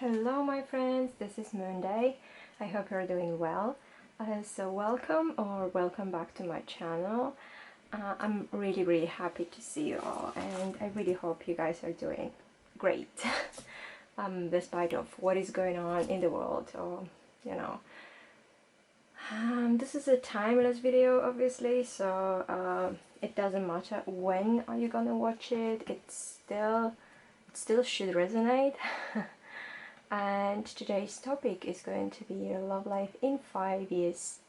Hello my friends, this is Moonday. I hope you're doing well. So welcome back to my channel. I'm really happy to see you all, and I really hope you guys are doing great despite of what is going on in the world, or you know. This is a timeless video obviously, so it doesn't matter when are you gonna watch it, it still should resonate. And today's topic is going to be your love life in 5 years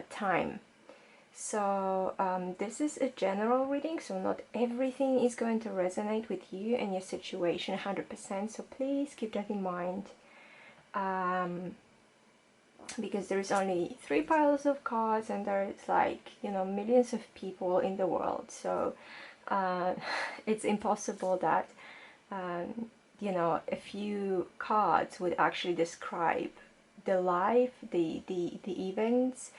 time. So this is a general reading, so not everything is going to resonate with you and your situation 100%, so please keep that in mind, because there's only 3 piles of cards and there's like, you know, millions of people in the world, so it's impossible that you know, a few cards would actually describe the life, the events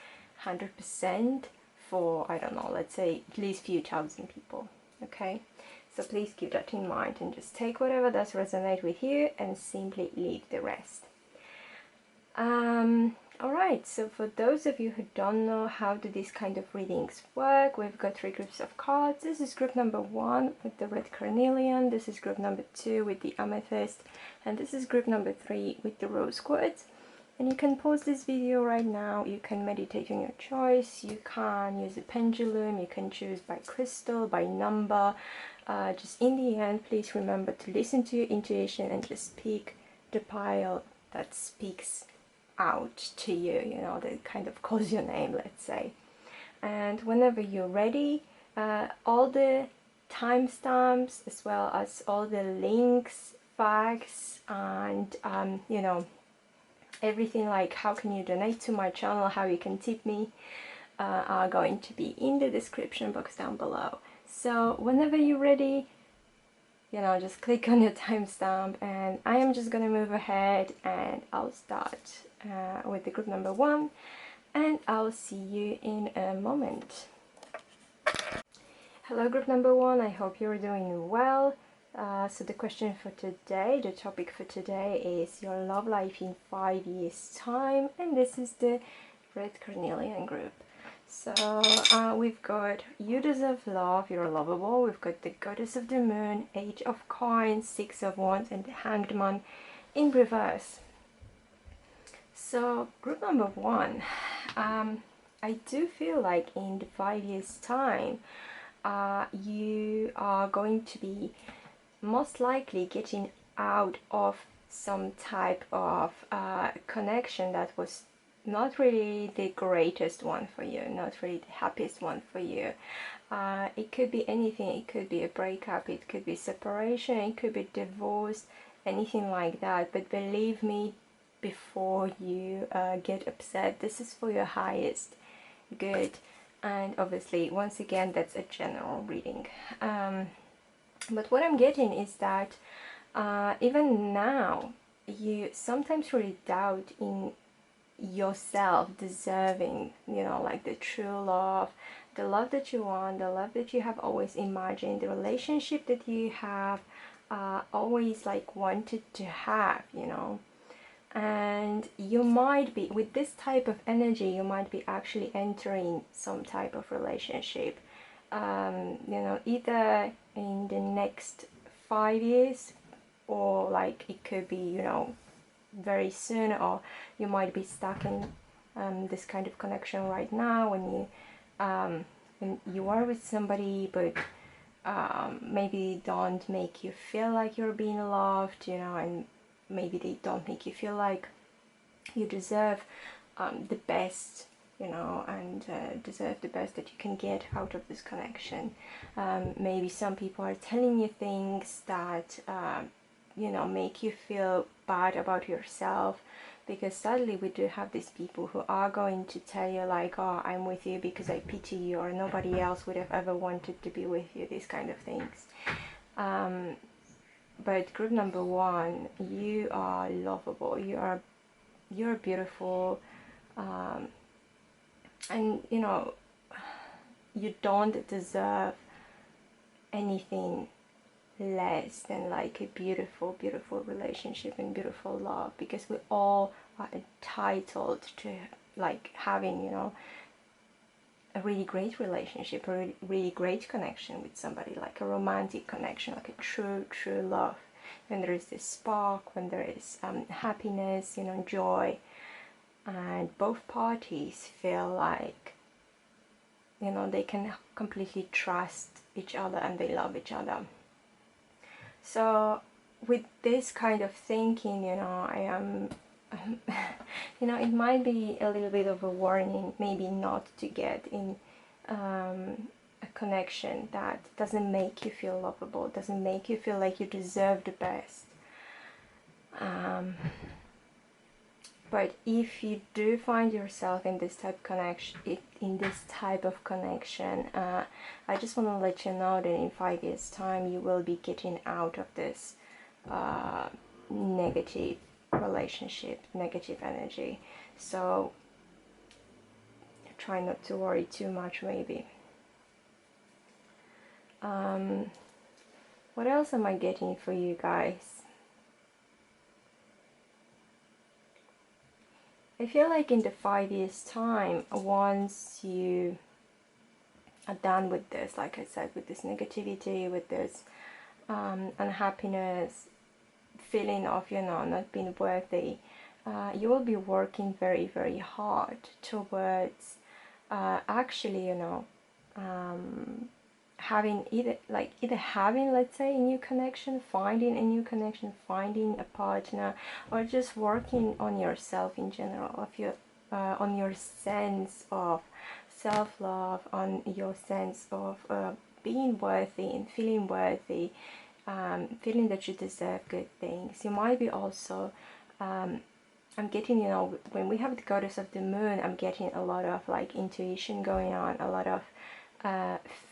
100% for, I don't know, let's say at least few thousand people. Okay, so please keep that in mind and just take whatever does resonate with you and simply leave the rest. Alright, so for those of you who don't know how do these kind of readings work, we've got 3 groups of cards. This is group number 1 with the Red Carnelian, this is group number 2 with the Amethyst, and this is group number 3 with the Rose Quartz. And you can pause this video right now, you can meditate on your choice, you can use a pendulum, you can choose by crystal, by number. Just in the end, please remember to listen to your intuition and just pick the pile that speaks out to you, you know, that kind of calls your name, let's say. And whenever you're ready, all the timestamps as well as all the links, facts, and you know, everything like how can you donate to my channel, how you can tip me, are going to be in the description box down below. So whenever you're ready, you know, just click on your timestamp, and I am just gonna move ahead and I'll start with the group number 1, and I'll see you in a moment. Hello group number 1, I hope you're doing well. So the question for today, the topic for today is your love life in 5 years time, and this is the Red Carnelian group. So we've got you deserve love, you're lovable. We've got the Goddess of the Moon, 8 of Coins, 6 of Wands, and the Hanged Man in reverse. So group number 1, I do feel like in the 5 years time you are going to be most likely getting out of some type of connection that was not really the greatest one for you, not really the happiest one for you. It could be anything, it could be a breakup, it could be separation, it could be divorce, anything like that. But believe me, before you get upset, this is for your highest good. And obviously, once again, that's a general reading. But what I'm getting is that even now, you sometimes really doubt in yourself deserving, you know, like the true love, the love that you want, the love that you have always imagined, the relationship that you have always like wanted to have, you know. And you might be, with this type of energy, you might be actually entering some type of relationship, you know, either in the next 5 years, or like it could be, you know, very soon, or you might be stuck in this kind of connection right now when you are with somebody, but maybe they don't make you feel like you're being loved, you know, and maybe they don't make you feel like you deserve the best, you know, and deserve the best that you can get out of this connection. Maybe some people are telling you things that you know, make you feel bad about yourself, because sadly we do have these people who are going to tell you like, oh, I'm with you because I pity you, or nobody else would have ever wanted to be with you, these kind of things. But group number 1, you are lovable, you're beautiful, and you know, you don't deserve anything less than like a beautiful, beautiful relationship and beautiful love, because we all are entitled to like having, you know, a really great relationship, a really, really great connection with somebody, like a romantic connection, like a true, true love. When there is this spark, when there is happiness, you know, joy, and both parties feel like, you know, they can completely trust each other and they love each other. So with this kind of thinking, you know, I am you know, it might be a little bit of a warning, maybe not to get in a connection that doesn't make you feel lovable, doesn't make you feel like you deserve the best. But if you do find yourself in this type of connection, I just want to let you know that in 5 years' time you will be getting out of this negative relationship, negative energy. So try not to worry too much, maybe. What else am I getting for you guys? I feel like in the 5 years' time, once you are done with this, like I said, with this negativity, with this unhappiness, feeling of, you know, not being worthy, you will be working very, very hard towards actually, you know, having either having, let's say, a new connection, finding a new connection, finding a partner, or just working on yourself in general, of your on your sense of self-love, on your sense of being worthy and feeling worthy, feeling that you deserve good things. You might be also I'm getting, you know, when we have the goddess of the moon, I'm getting a lot of like intuition going on, a lot of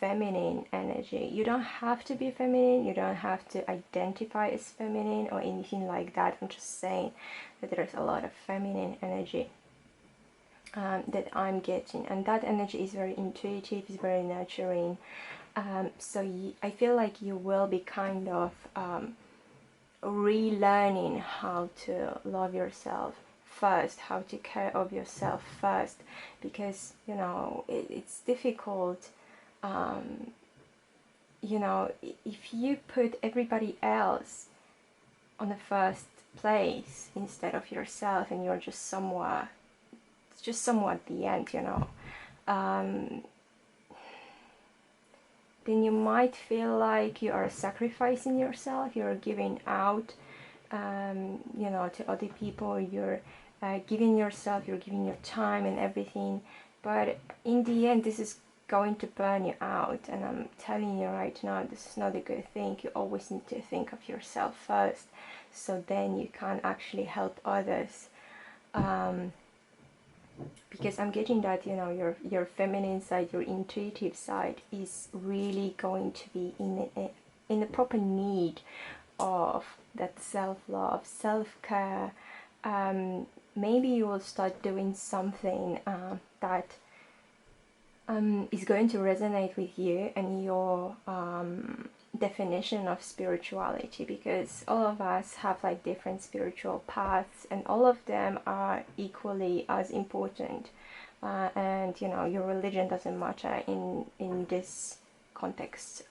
feminine energy. You don't have to be feminine, you don't have to identify as feminine or anything like that. I'm just saying that there's a lot of feminine energy that I'm getting, and that energy is very intuitive, is very nurturing. So I feel like you will be kind of relearning how to love yourself first, how to care of yourself first, because, you know, it's difficult. You know, if you put everybody else on the first place instead of yourself, and you're just somewhere, it's just somewhere at the end, you know, then you might feel like you are sacrificing yourself, you're giving out, you know, to other people, you're giving yourself, you're giving your time and everything, but in the end this is going to burn you out. And I'm telling you right now, this is not a good thing. You always need to think of yourself first, so then you can actually help others. Because I'm getting that, you know, your feminine side, your intuitive side is really going to be in a proper need of that self-love, self-care. Maybe you will start doing something that is going to resonate with you and your definition of spirituality, because all of us have like different spiritual paths, and all of them are equally as important. And, you know, your religion doesn't matter in this context,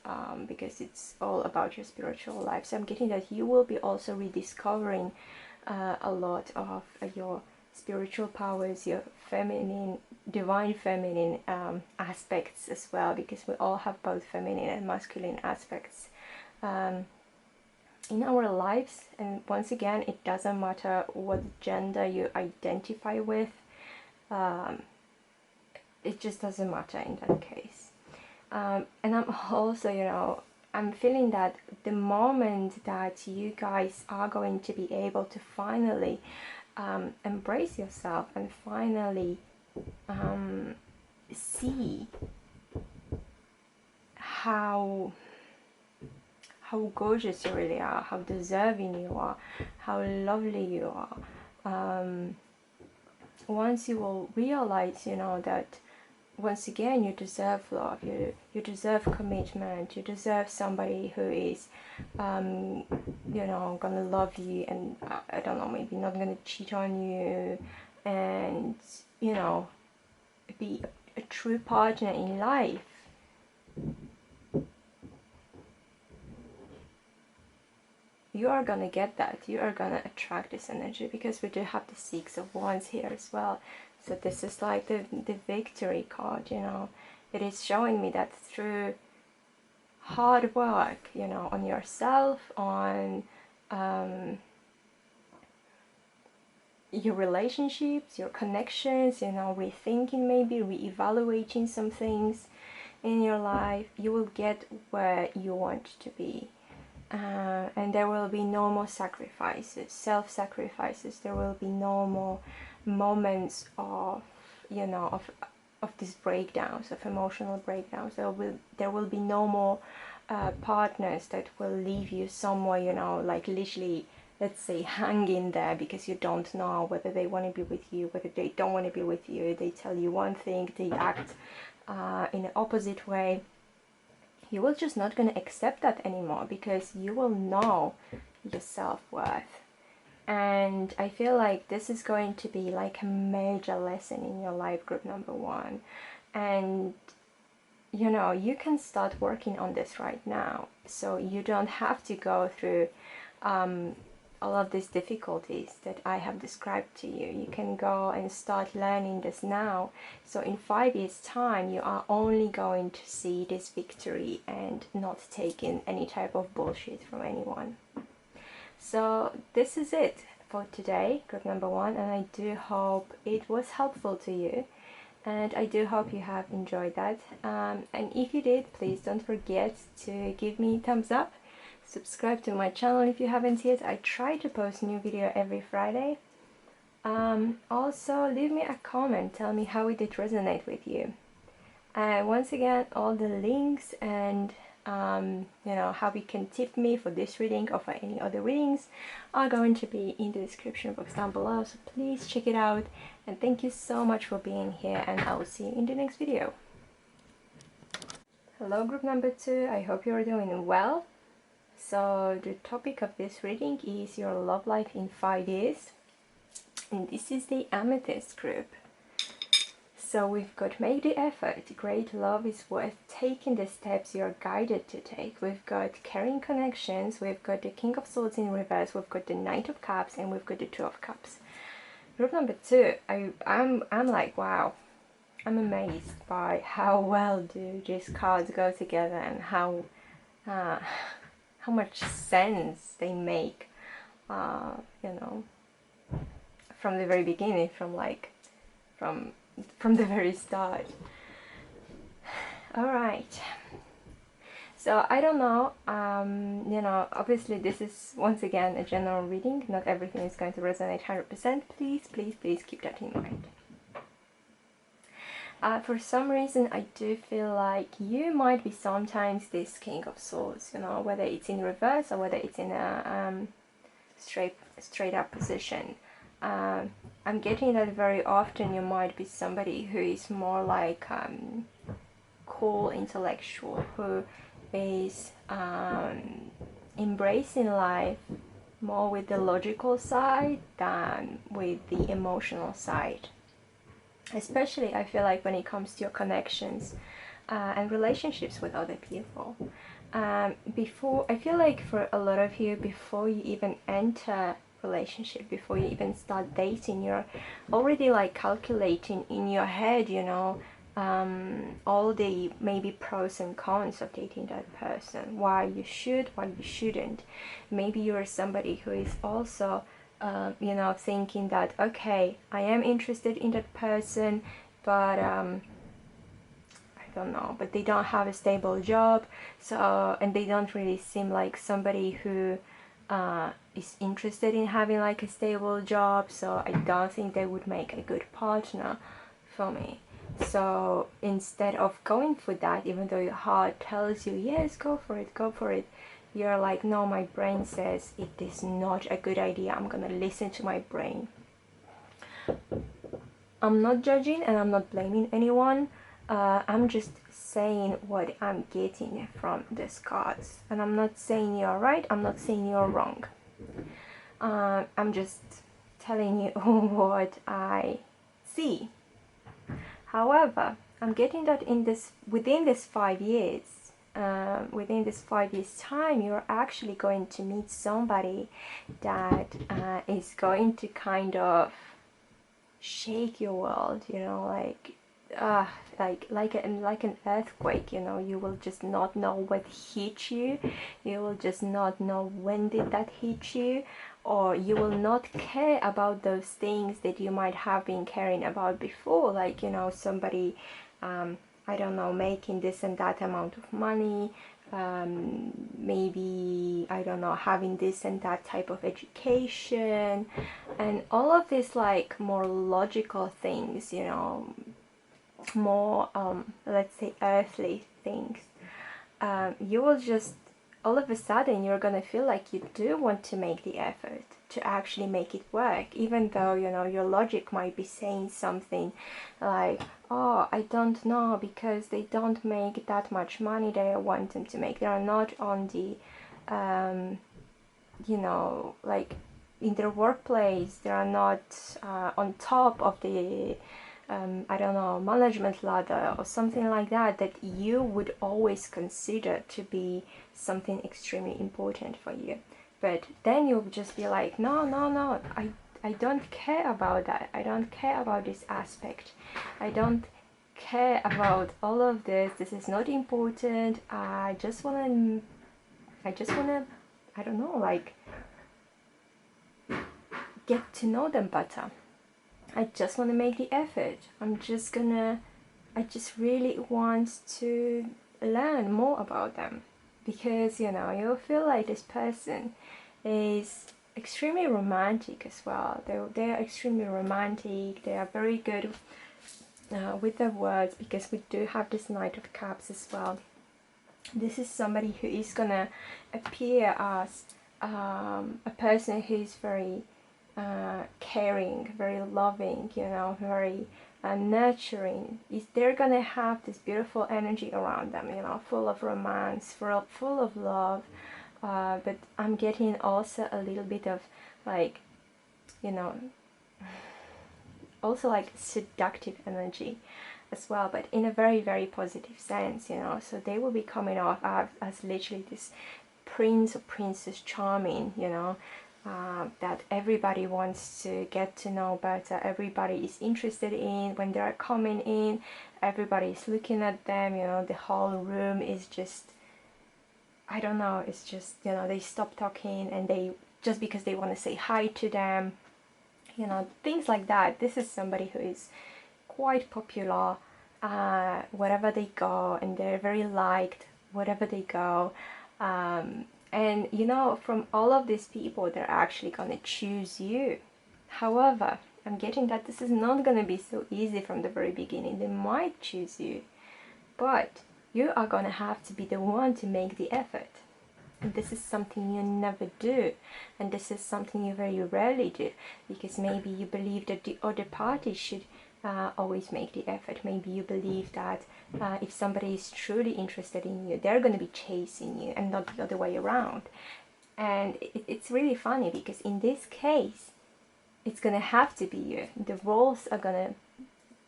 because it's all about your spiritual life. So I'm getting that you will be also rediscovering a lot of your spiritual powers, your feminine, divine feminine aspects as well, because we all have both feminine and masculine aspects in our lives. And once again, it doesn't matter what gender you identify with, it just doesn't matter in that case. And I'm also, you know, I'm feeling that the moment that you guys are going to be able to finally embrace yourself and finally see how gorgeous you really are, how deserving you are, how lovely you are, once you will realize, you know, that once again, you deserve love, you deserve commitment, you deserve somebody who is, you know, gonna love you, and I don't know, maybe not gonna cheat on you, and, you know, be a true partner in life. You are gonna get that. You are gonna attract this energy, because we do have the Six of Wands here as well. So this is like the victory card, you know. It is showing me that through hard work, you know, on yourself, on your relationships, your connections, you know, rethinking, maybe re-evaluating some things in your life, you will get where you want to be. And there will be no more sacrifices, self-sacrifices. There will be no more moments of, you know, of these breakdowns, of emotional breakdowns. There will be no more partners that will leave you somewhere, you know, like literally, let's say, hanging there because you don't know whether they want to be with you, whether they don't want to be with you. They tell you one thing, they act in the opposite way. You will just not going to accept that anymore, because you will know your self-worth. And I feel like this is going to be like a major lesson in your life, group number 1. And you know, you can start working on this right now, so you don't have to go through all of these difficulties that I have described to you. You can go and start learning this now, so in 5 years time you are only going to see this victory and not taking any type of bullshit from anyone. So this is it for today, group number 1, and I do hope it was helpful to you, and I do hope you have enjoyed that. And if you did, please don't forget to give me a thumbs up. Subscribe to my channel if you haven't yet. I try to post new video every Friday. Also, leave me a comment. Tell me how it did resonate with you. Once again, all the links and you know, how you can tip me for this reading or for any other readings are going to be in the description box down below. So please check it out. And thank you so much for being here. And I will see you in the next video. Hello, group number 2. I hope you're doing well. So the topic of this reading is your love life in 5 years, and this is the Amethyst group. So we've got make the effort, great love is worth taking the steps you're guided to take. We've got caring connections, we've got the King of Swords in reverse, we've got the Knight of Cups, and we've got the Two of Cups. Group number 2, I'm like, wow, I'm amazed by how well do these cards go together, and how much sense they make, you know, from the very beginning, from the very start. All right, so I don't know, you know, obviously this is once again a general reading, not everything is going to resonate 100%. Please keep that in mind. For some reason, I do feel like you might be sometimes this King of Swords, you know, whether it's in reverse or whether it's in a straight up position. I'm getting that very often you might be somebody who is more like cool intellectual, who is embracing life more with the logical side than with the emotional side. Especially, I feel like when it comes to your connections and relationships with other people. I feel like for a lot of you, before you even enter relationship, before you even start dating, you're already like calculating in your head, you know, all the maybe pros and cons of dating that person, why you should, why you shouldn't. Maybe you're somebody who is also you know, thinking that, okay, I am interested in that person, but I don't know, but they don't have a stable job, so, and they don't really seem like somebody who is interested in having like a stable job, so I don't think they would make a good partner for me. So instead of going for that, even though your heart tells you, yes, go for it, you're like, no, my brain says it is not a good idea, I'm gonna listen to my brain. I'm not judging and I'm not blaming anyone. I'm just saying what I'm getting from this cards, and I'm not saying you're right, I'm not saying you're wrong. I'm just telling you what I see. However, I'm getting that within this 5 years, within this 5 years time, you're actually going to meet somebody that is going to kind of shake your world, you know, like an earthquake, you know. You will just not know what hit you. You will just not know when did that hit you, or you will not care about those things that you might have been caring about before, like, you know, somebody I don't know, making this and that amount of money, maybe, I don't know, having this and that type of education, and all of these like more logical things, you know, more let's say earthly things. You will just, all of a sudden, you're gonna feel like you do want to make the effort to actually make it work, even though, you know, your logic might be saying something like, oh, I don't know, because they don't make that much money that I want them to make. They are not on the you know, like in their workplace, they are not on top of the I don't know, management ladder or something like that, that you would always consider to be something extremely important for you. But then you'll just be like, no, no, no, I don't care about that. I don't care about this aspect. I don't care about all of this. This is not important. I just wanna, I don't know, like, get to know them better. I just want to make the effort. I just really want to learn more about them, because, you know, you'll feel like this person is extremely romantic as well. They're extremely romantic. They are very good with their words, because we do have this Knight of Cups as well. This is somebody who is gonna appear as a person who's very caring, very loving, you know, very nurturing. They're gonna have this beautiful energy around them, you know, full of romance, full of love. But I'm getting also a little bit of, like, you know, also like seductive energy as well, but in a very, very positive sense, you know. So they will be coming off as literally this prince or princess charming, you know, that everybody wants to get to know better. Everybody is interested in when they are coming in. Everybody is looking at them, you know. The whole room is just, I don't know, it's just, you know, they stop talking and they, just because they want to say hi to them, you know, things like that. This is somebody who is quite popular wherever they go, and they're very liked wherever they go. And, you know, from all of these people, they're actually going to choose you. However, I'm getting that this is not going to be so easy from the very beginning. They might choose you, but you are going to have to be the one to make the effort. And this is something you never do, and this is something you very rarely do, because maybe you believe that the other party should always make the effort. Maybe you believe that if somebody is truly interested in you, they're going to be chasing you and not the other way around. And it's really funny, because in this case, it's going to have to be you. The roles are going to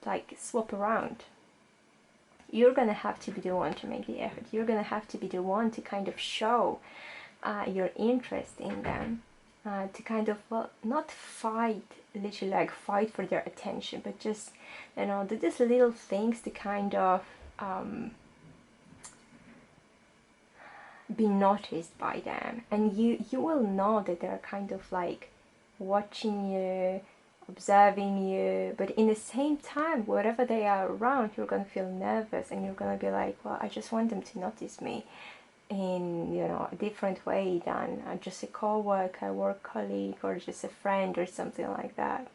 like swap around. You're going to have to be the one to make the effort. You're going to have to be the one to kind of show your interest in them, to kind of, well, not fight, literally like fight for their attention, but just, you know, do these little things to kind of be noticed by them. And you will know that they're kind of like watching you, observing you, but in the same time, wherever they are around, you're going to feel nervous, and you're going to be like, well, I just want them to notice me in, you know, a different way than just a co-worker, work colleague, or just a friend or something like that,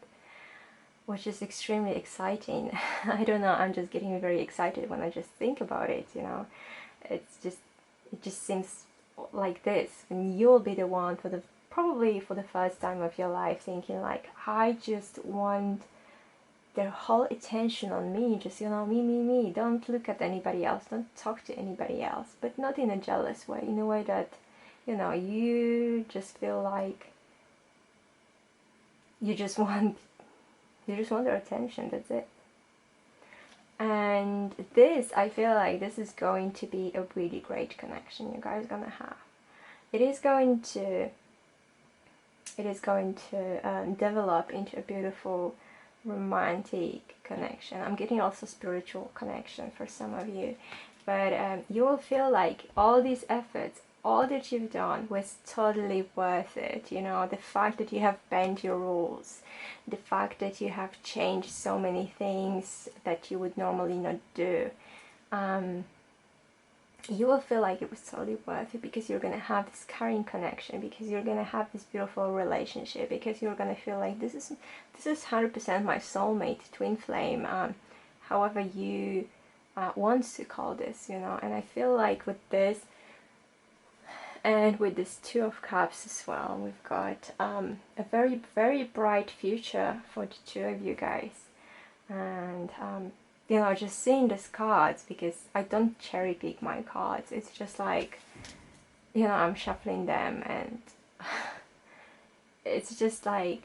which is extremely exciting. I don't know, I'm just getting very excited when I just think about it, you know. It just seems like this, and you'll be the one probably for the first time of your life thinking like, I just want their whole attention on me, just, you know, me, don't look at anybody else, don't talk to anybody else, but not in a jealous way, in a way that, you know, you just feel like you just want their attention, that's it. And this, I feel like this is going to be a really great connection you guys are gonna have. It is going to develop into a beautiful romantic connection. I'm getting also spiritual connection for some of you, but you will feel like all these efforts, all that you've done was totally worth it. You know, the fact that you have bent your rules, the fact that you have changed so many things that you would normally not do, you will feel like it was totally worth it, because you're going to have this caring connection, because you're going to have this beautiful relationship, because you're going to feel like this is 100% my soulmate, twin flame, however you want to call this, you know. And I feel like with this, and with this Two of Cups as well, we've got a very, very bright future for the two of you guys. And you know, just seeing these cards, because I don't cherry pick my cards, it's just like, you know, I'm shuffling them, and it's just like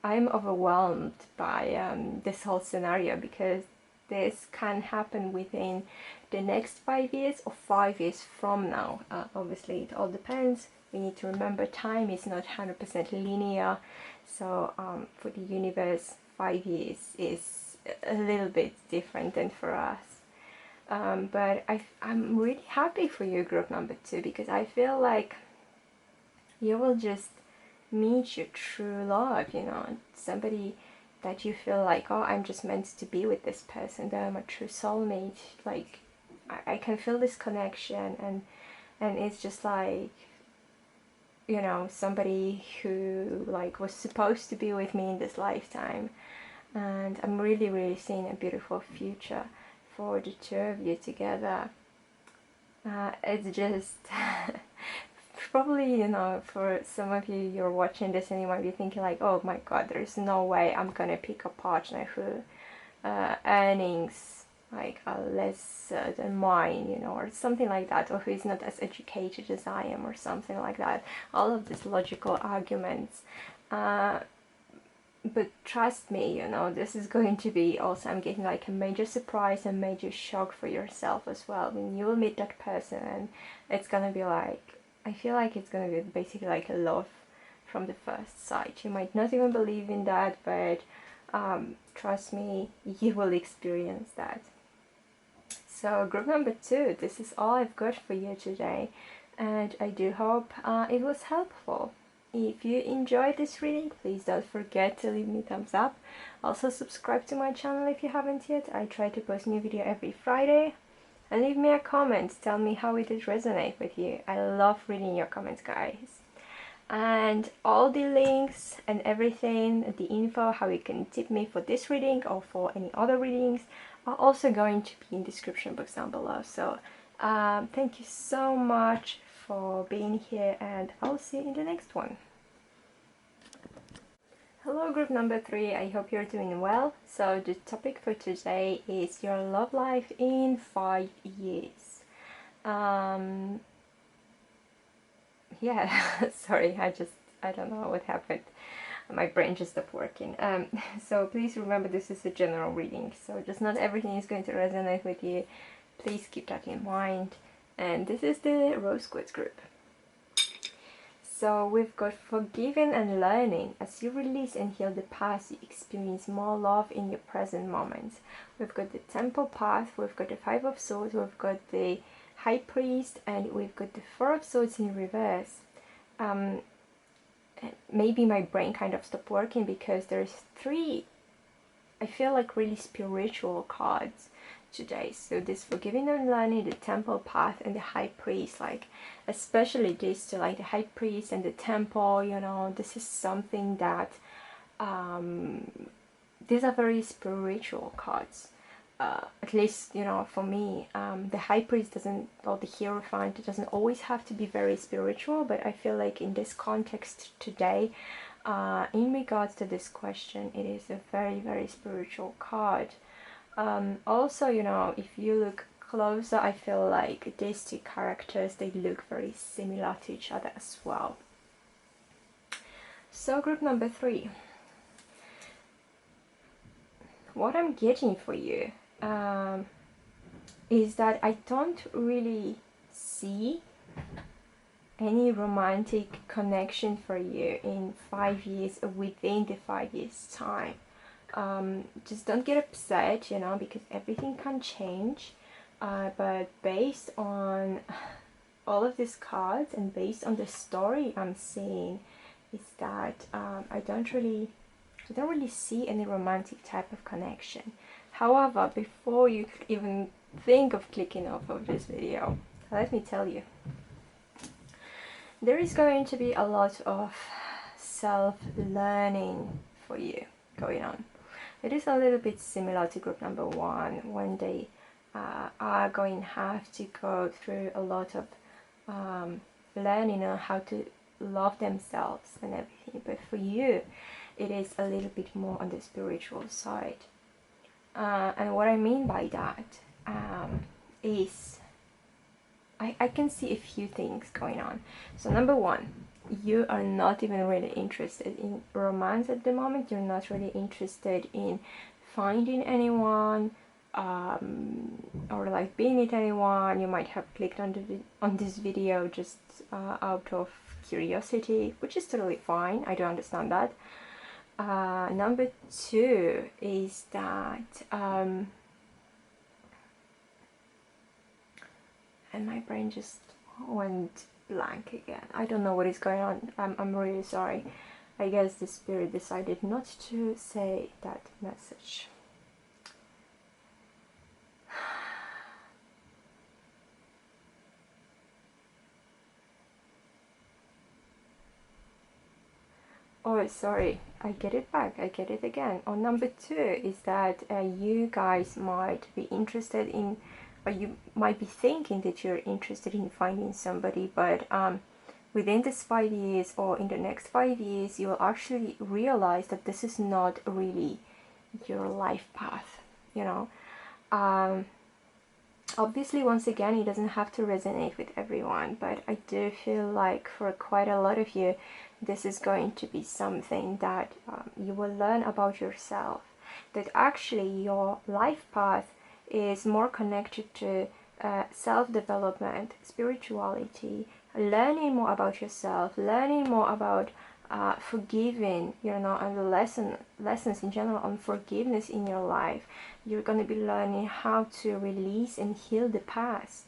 I'm overwhelmed by this whole scenario, because this can happen within the next 5 years or 5 years from now. Obviously it all depends. We need to remember time is not 100% linear, so for the universe 5 years is a little bit different than for us. But I'm really happy for you, group number 2, because I feel like you will just meet your true love, you know, somebody that you feel like, oh, I'm just meant to be with this person, they're my true soulmate. Like I can feel this connection, and it's just like, you know, somebody who like was supposed to be with me in this lifetime. And I'm really, really seeing a beautiful future for the two of you together. It's just probably, you know, for some of you, you're watching this and you might be thinking like, oh my god, there's no way I'm gonna pick a partner who earnings like are less than mine, you know, or something like that, or who is not as educated as I am, or something like that. All of these logical arguments. But trust me, you know, this is going to be also, I'm getting like a major surprise and major shock for yourself as well. When you will meet that person, and it's gonna be like, I feel like it's gonna be basically like a love from the first sight. You might not even believe in that, but trust me, you will experience that. So group number 2, this is all I've got for you today, and I do hope it was helpful. If you enjoyed this reading, please don't forget to leave me a thumbs up. Also subscribe to my channel if you haven't yet. I try to post new video every Friday. And leave me a comment, tell me how it did resonate with you. I love reading your comments, guys. And all the links and everything, the info, how you can tip me for this reading or for any other readings, are also going to be in the description box down below. So thank you so much for being here, and I'll see you in the next one. Hello group number 3, I hope you're doing well. So the topic for today is your love life in 5 years. Yeah, sorry, I don't know what happened. My brain just stopped working. So please remember, this is a general reading, so just not everything is going to resonate with you. Please keep that in mind. And this is the Rose Quartz group. So we've got forgiving and learning. As you release and heal the past, you experience more love in your present moments. We've got the Temple Path, we've got the 5 of Swords, we've got the High Priest, and we've got the 4 of Swords in reverse. Maybe my brain kind of stopped working, because there's 3, I feel like, really spiritual cards today. So this forgiving and learning, the Temple Path, and the High Priest, like especially this two, like the High Priest and the Temple, you know, this is something that these are very spiritual cards. At least, you know, for me, the High Priest doesn't, or the Hierophant, it doesn't always have to be very spiritual, but I feel like in this context today, In regards to this question, it is a very, very spiritual card. Also, you know, if you look closer, I feel like these two characters, they look very similar to each other as well. So group number 3, what I'm getting for you is that I don't really see any romantic connection for you in 5 years, within the 5 years time. Just don't get upset, you know, because everything can change, but based on all of these cards and based on the story I'm seeing, is that I don't really see any romantic type of connection. However, before you even think of clicking off of this video, let me tell you, there is going to be a lot of self-learning for you going on. It is a little bit similar to group number 1, when they are going to have to go through a lot of learning on how to love themselves and everything. But for you, it is a little bit more on the spiritual side. And what I mean by that is I can see a few things going on. So number 1, you are not even really interested in romance at the moment. You're not really interested in finding anyone, or like being with anyone. You might have clicked on this video just out of curiosity, which is totally fine. I don't understand that. Number 2 is that and my brain just went blank again. I don't know what is going on. I'm really sorry. I guess the spirit decided not to say that message. Oh, sorry. I get it back. I get it again. On number 2 is that you guys might be interested in, or you might be thinking that you're interested in finding somebody, but within this 5 years or in the next 5 years, you will actually realize that this is not really your life path, you know. Obviously, once again, it doesn't have to resonate with everyone, but I do feel like for quite a lot of you, this is going to be something that you will learn about yourself, that actually your life path is more connected to self-development, spirituality, learning more about yourself, learning more about forgiving, you know, and the lessons in general on forgiveness in your life. You're going to be learning how to release and heal the past.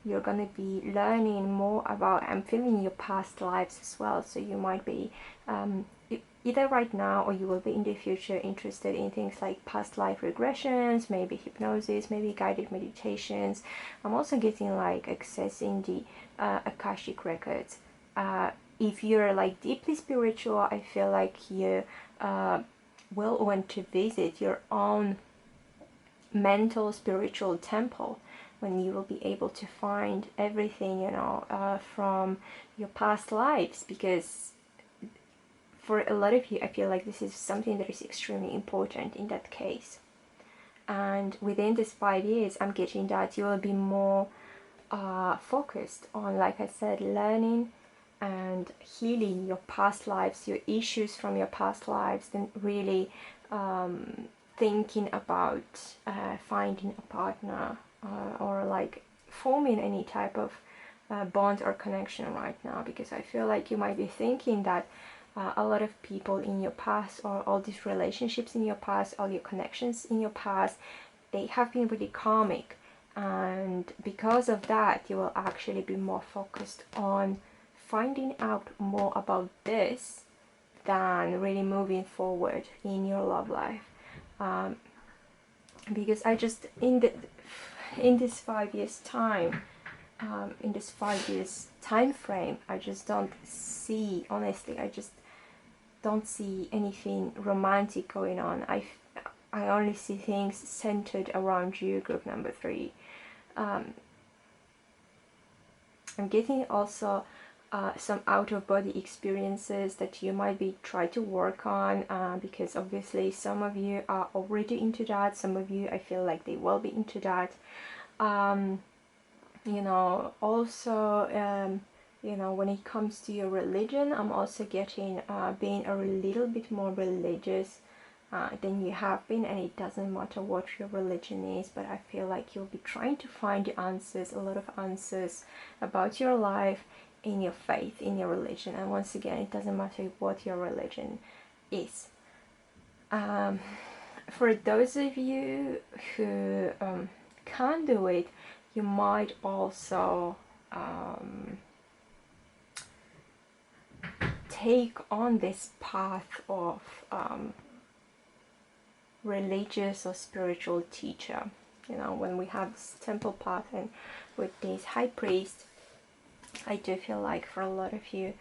You're going to be learning more about and feeling your past lives as well. So you might be either right now or you will be in the future interested in things like past life regressions, maybe hypnosis, maybe guided meditations. I'm also getting like accessing the Akashic records. If you're like deeply spiritual, I feel like you will want to visit your own mental spiritual temple, when you will be able to find everything, you know, from your past lives, because for a lot of you, I feel like this is something that is extremely important in that case. And within this 5 years, I'm getting that you will be more focused on, like I said, learning and healing your past lives, your issues from your past lives, than really thinking about finding a partner or like forming any type of bond or connection right now. Because I feel like you might be thinking that a lot of people in your past, or all these relationships in your past, all your connections in your past, they have been really karmic, and because of that you will actually be more focused on finding out more about this than really moving forward in your love life. Because I just in this 5 years time, in this 5 years time frame, I just don't see, honestly, I just don't see anything romantic going on. I only see things centered around you, group number 3. I'm getting also some out-of-body experiences that you might be trying to work on, because obviously some of you are already into that, some of you I feel like they will be into that. You know, also you know, when it comes to your religion, I'm also getting being a little bit more religious than you have been, and it doesn't matter what your religion is, but I feel like you'll be trying to find the answers, a lot of answers about your life in your faith, in your religion. And once again, it doesn't matter what your religion is. For those of you who can't do it, you might also take on this path of religious or spiritual teacher. You know, when we have this temple path and with this high priest, I do feel like for a lot of you,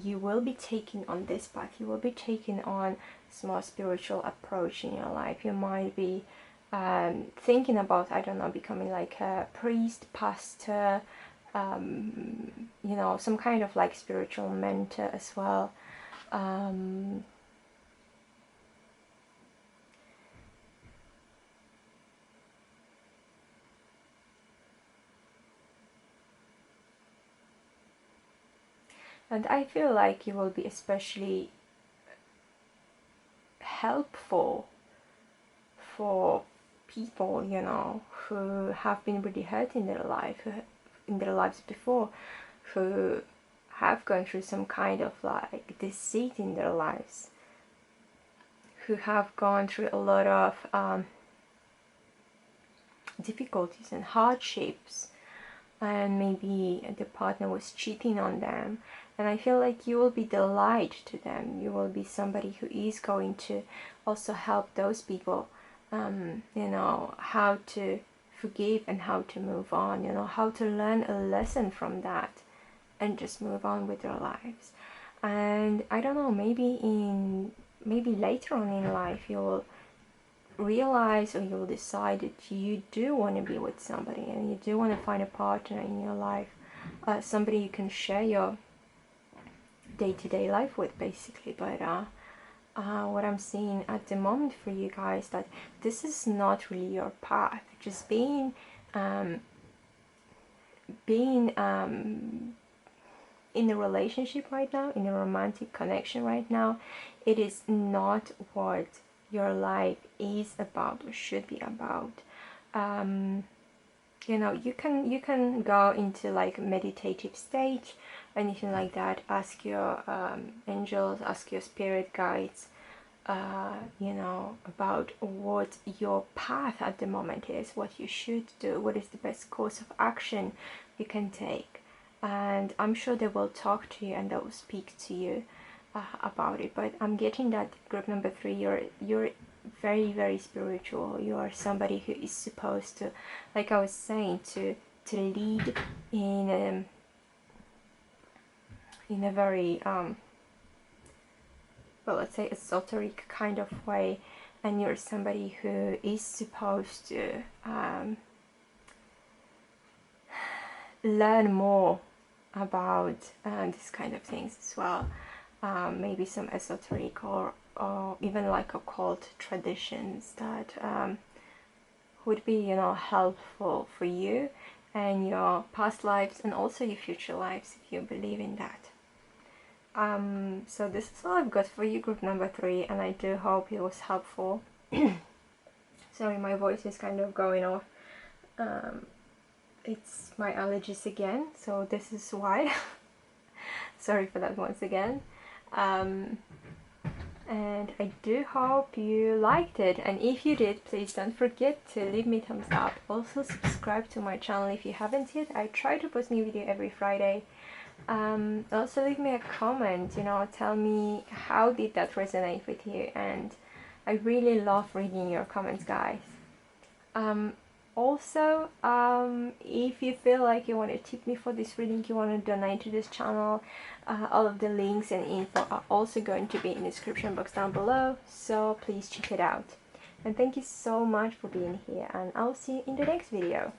you will be taking on this path. You will be taking on a more spiritual approach in your life. You might be thinking about, I don't know, becoming like a priest, pastor, you know, some kind of like spiritual mentor as well. And I feel like you will be especially helpful for people, you know, who have been really hurt in their life, in their lives before, who have gone through some kind of like deceit in their lives, who have gone through a lot of difficulties and hardships, and maybe the partner was cheating on them. And I feel like you will be the light to them. You will be somebody who is going to also help those people, you know, how to forgive and how to move on, you know, how to learn a lesson from that and just move on with their lives. And I don't know, maybe later on in life you'll realize, or you'll decide that you do want to be with somebody and you do want to find a partner in your life, somebody you can share your day-to-day life with, basically. But what I'm seeing at the moment for you guys, that this is not really your path. Just being in a relationship right now, in a romantic connection right now, it is not what your life is about or should be about. You know, you can go into like a meditative stage, anything like that. Ask your angels, ask your spirit guides, you know, about what your path at the moment is, what you should do, what is the best course of action you can take. And I'm sure they will talk to you and they will speak to you about it. But I'm getting that group number 3, you're very, very spiritual. You are somebody who is supposed to, like I was saying, to lead in a very well, let's say esoteric kind of way, and you're somebody who is supposed to learn more about this kind of things as well. Maybe some esoteric or even like occult traditions that would be, you know, helpful for you and your past lives and also your future lives, if you believe in that. So this is all I've got for you, group number 3, and I do hope it was helpful. Sorry, my voice is kind of going off. It's my allergies again, so this is why. Sorry for that once again. And I do hope you liked it, and if you did, please don't forget to leave me a thumbs up. Also subscribe to my channel if you haven't yet. I try to post new video every Friday. Also leave me a comment, you know, tell me how did that resonate with you, and I really love reading your comments, guys. Also, if you feel like you want to tip me for this reading, you want to donate to this channel, all of the links and info are also going to be in the description box down below, so please check it out. And thank you so much for being here, and I'll see you in the next video.